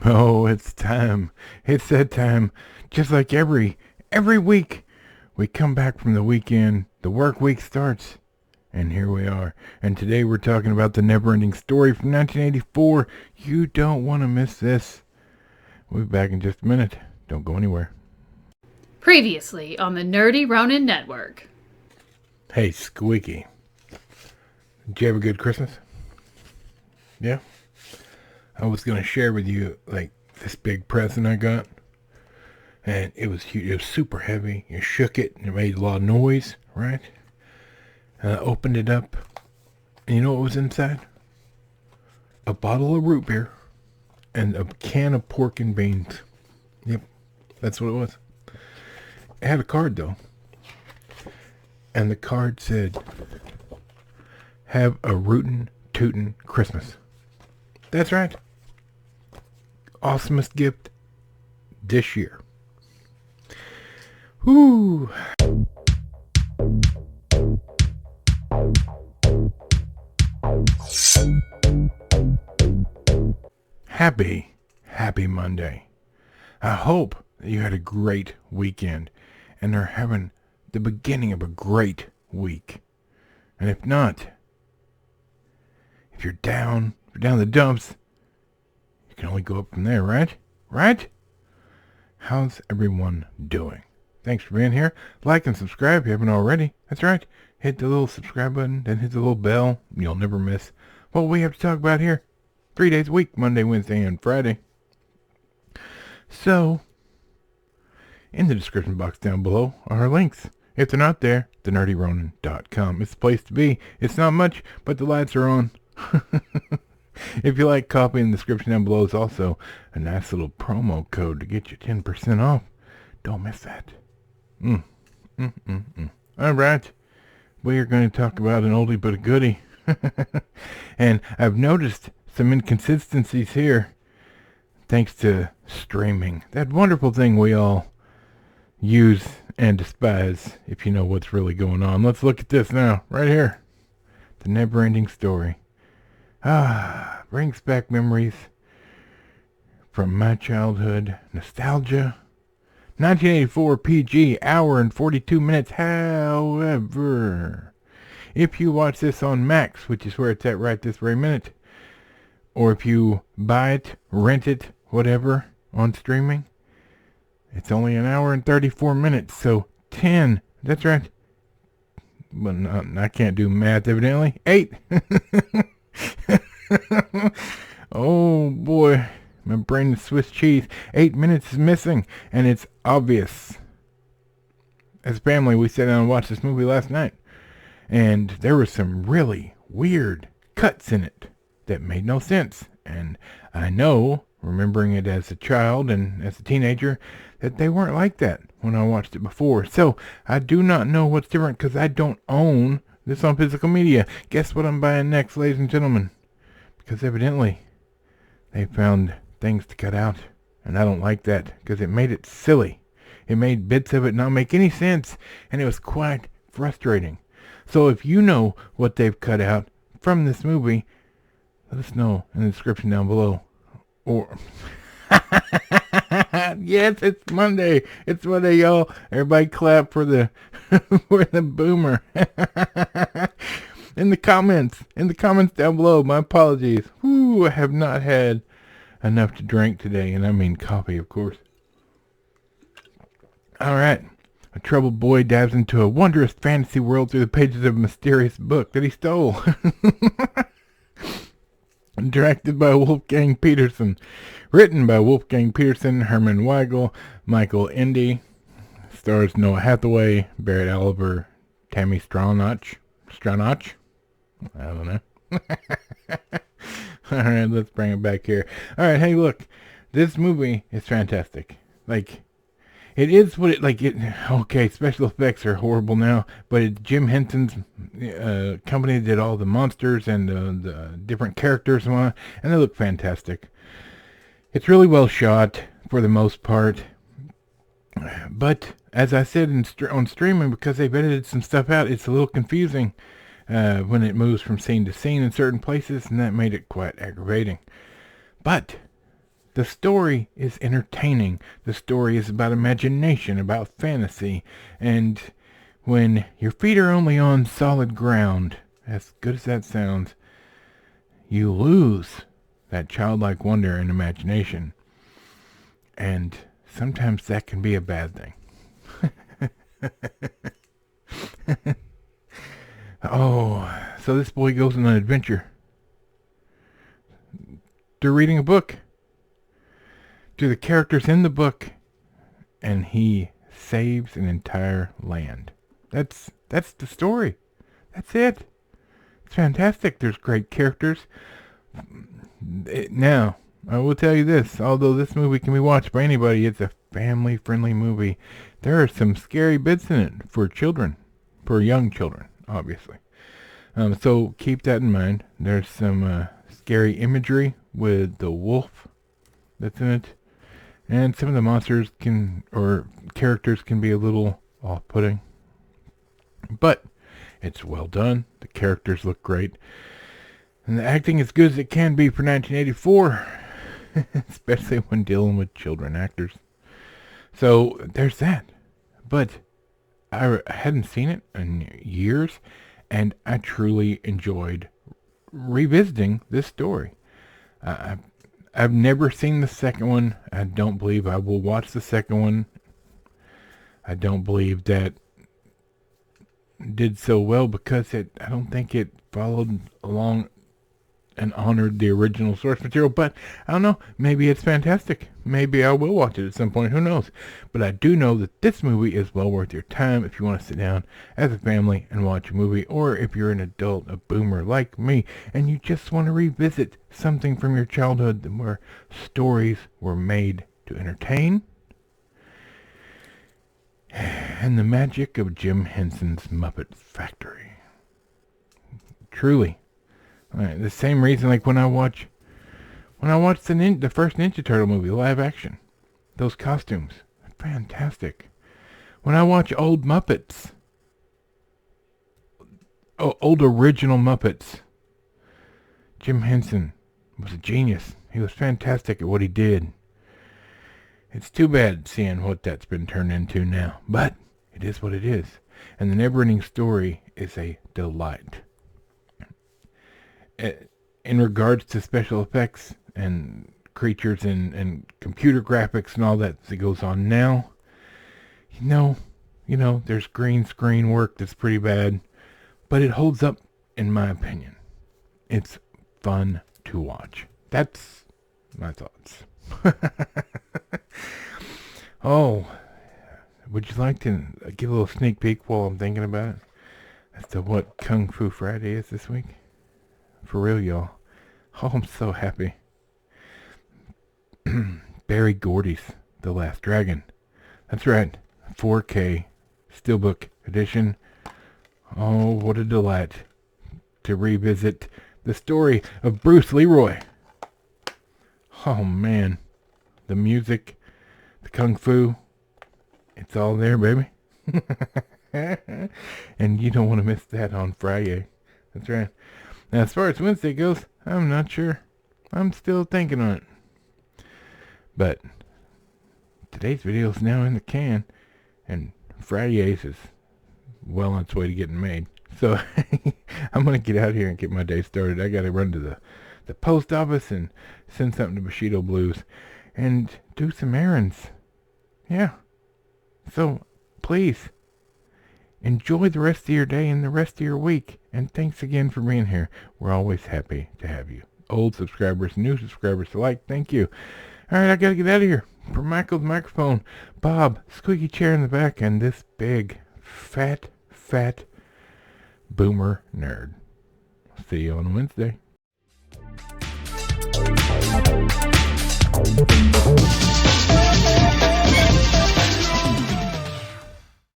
Oh, it's time. It's that time. Just like every week, we come back from the weekend. The work week starts. And here we are. And today we're talking about the Neverending Story from 1984. You don't want to miss this. We'll be back in just a minute. Don't go anywhere. Previously on the Nerdy Ronin Network. Hey, Squeaky. Did you have a good Christmas? Yeah? I was going to share with you, this big present I got. And it was huge. It was super heavy. You shook it, and it made a lot of noise, right? And I opened it up, and you know what was inside? A bottle of root beer and a can of pork and beans. Yep, that's what it was. It had a card, though. And the card said, "Have a rootin' tootin' Christmas." That's right. Awesomest gift this year. Whoo! Happy Monday. I hope that you had a great weekend and are having the beginning of a great week. And if not, if you're down the dumps, you can only go up from there, right? Right? How's everyone doing? Thanks for being here. Like and subscribe if you haven't already. That's right. Hit the little subscribe button, then hit the little bell. You'll never miss what we have to talk about here. 3 days a week, Monday, Wednesday, and Friday. So, in the description box down below are links. If they're not there, thenerdyronin.com. It's the place to be. It's not much, but the lights are on. If you like coffee, in the description down below is also a nice little promo code to get you 10% off. Don't miss that. Alright, we are going to talk about an oldie but a goodie. And I've noticed some inconsistencies here thanks to streaming. That wonderful thing we all use and despise if you know what's really going on. Let's look at this now, right here. The Neverending Story. Brings back memories from my childhood. Nostalgia. 1984 PG, hour and 42 minutes. However, if you watch this on Max, which is where it's at right this very minute, or if you buy it, rent it, whatever, on streaming, it's only an hour and 34 minutes. So 10, that's right. But no, I can't do math evidently. 8. Oh boy, my brain is Swiss cheese. 8 minutes is missing, and it's obvious. As a family, we sat down and watched this movie last night, and there were some really weird cuts in it that made no sense. And I know, remembering it as a child and as a teenager, that they weren't like that when I watched it before. So I do not know what's different because I don't own this on physical media. Guess what I'm buying next, ladies and gentlemen? Because evidently they found things to cut out, and I don't like that because it made it silly. It made bits of it not make any sense, and it was quite frustrating. So if you know what they've cut out from this movie, let us know in the description down below. Or yes, it's Monday. It's Monday, y'all. Everybody clap for the for the boomer. In the comments down below. My apologies. I have not had enough to drink today, and I mean coffee, of course. Alright. A troubled boy dives into a wondrous fantasy world through the pages of a mysterious book that he stole. Directed by Wolfgang Peterson. Written by Wolfgang Peterson, Herman Weigel, Michael Ende. Stars Noah Hathaway, Barrett Oliver, Tammy Stronach. I don't know. Alright, let's bring it back here. Alright, hey look. This movie is fantastic. It is what okay, special effects are horrible now, but Jim Henson's company did all the monsters and the different characters and they look fantastic. It's really well shot for the most part. But, as I said on streaming, because they've edited some stuff out, it's a little confusing when it moves from scene to scene in certain places, and that made it quite aggravating. But The story is entertaining. The story is about imagination, about fantasy. And when your feet are only on solid ground, as good as that sounds, you lose that childlike wonder and imagination. And sometimes that can be a bad thing. Oh, so this boy goes on an adventure. They're reading a book to the characters in the book, and he saves an entire land. That's the story. That's it. It's fantastic. There's great characters. Now, I will tell you this. Although this movie can be watched by anybody, it's a family-friendly movie. There are some scary bits in it for children. For young children, obviously. So keep that in mind. There's some scary imagery with the wolf that's in it. And some of the monsters or characters can be a little off-putting. But it's well done. The characters look great. And the acting is good as it can be for 1984. Especially when dealing with children actors. So there's that. But I hadn't seen it in years. And I truly enjoyed revisiting this story. I've never seen the second one. I don't believe I will watch the second one. I don't believe that did so well because I don't think it followed along and honored the original source material. But I don't know. Maybe it's fantastic. Maybe I will watch it at some point. Who knows? But I do know that this movie is well worth your time if you want to sit down as a family and watch a movie, or if you're an adult, a boomer like me, and you just want to revisit something from your childhood where stories were made to entertain. And the magic of Jim Henson's Muppet Factory. Truly. The same reason, like when I watched the first Ninja Turtle movie, live action, those costumes, fantastic. When I watch old Muppets, old original Muppets, Jim Henson was a genius. He was fantastic at what he did. It's too bad seeing what that's been turned into now, but it is what it is. And the Neverending Story is a delight. In regards to special effects and creatures and computer graphics and all that goes on now, you know, there's green screen work that's pretty bad, but it holds up in my opinion. It's fun to watch. That's my thoughts. Oh, would you like to give a little sneak peek while I'm thinking about it as to what Kung Fu Friday is this week? For real, y'all. Oh, I'm so happy. Barry Gordy's The Last Dragon. That's right. 4K Steelbook Edition. Oh, what a delight to revisit the story of Bruce Leroy. Oh, man. The music, the Kung Fu, it's all there, baby. And you don't want to miss that on Friday. That's right. Now, as far as Wednesday goes, I'm not sure. I'm still thinking on it. But today's video is now in the can, and Friday's is well on its way to getting made. So I'm going to get out here and get my day started. I got to run to the post office and send something to Bushido Blues and do some errands. Yeah. So please enjoy the rest of your day and the rest of your week. And thanks again for being here. We're always happy to have you. Old subscribers, new subscribers alike, thank you. Alright, I gotta get out of here. From Michael's microphone, Bob, squeaky chair in the back, and this big, fat boomer nerd. See you on Wednesday.